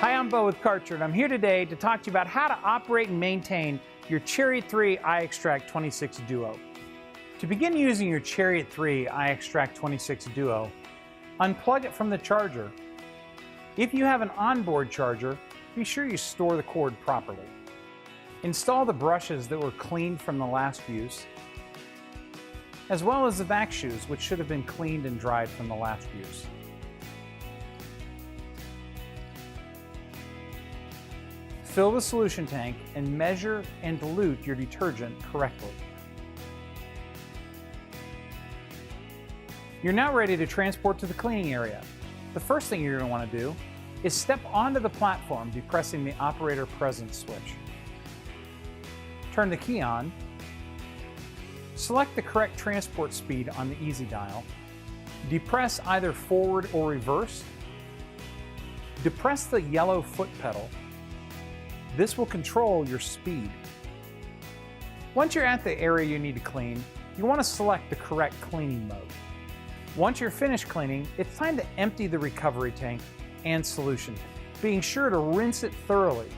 Hi, I'm Bo with Karcher, and I'm here today to talk to you about how to operate and maintain your Chariot 3 iExtract 26 Duo. To begin using your Chariot 3 iExtract 26 Duo, unplug it from the charger. If you have an onboard charger, be sure you store the cord properly. Install the brushes that were cleaned from the last use, as well as the vac shoes, which should have been cleaned and dried from the last use. Fill the solution tank and measure and dilute your detergent correctly. You're now ready to transport to the cleaning area. The first thing you're going to want to do is step onto the platform, depressing the operator presence switch. Turn the key on. Select the correct transport speed on the easy dial. Depress either forward or reverse. Depress the yellow foot pedal. This will control your speed. Once you're at the area you need to clean, you want to select the correct cleaning mode. Once you're finished cleaning, it's time to empty the recovery tank and solution, being sure to rinse it thoroughly.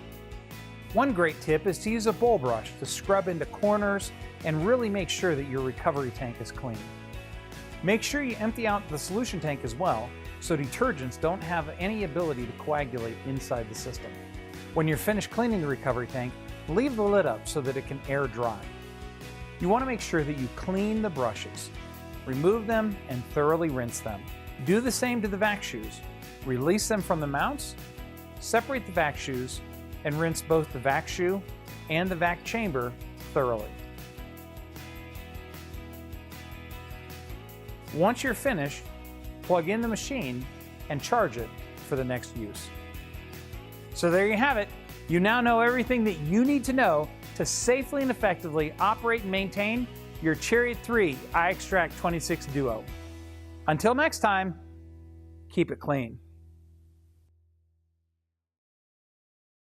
One great tip is to use a bowl brush to scrub into corners and really make sure that your recovery tank is clean. Make sure you empty out the solution tank as well, so detergents don't have any ability to coagulate inside the system. When you're finished cleaning the recovery tank, leave the lid up so that it can air dry. You want to make sure that you clean the brushes. Remove them and thoroughly rinse them. Do the same to the vac shoes. Release them from the mounts, separate the vac shoes, and rinse both the vac shoe and the vac chamber thoroughly. Once you're finished, plug in the machine and charge it for the next use. So there you have it. You now know everything that you need to know to safely and effectively operate and maintain your Chariot 3 iExtract 26 Duo. Until next time, keep it clean.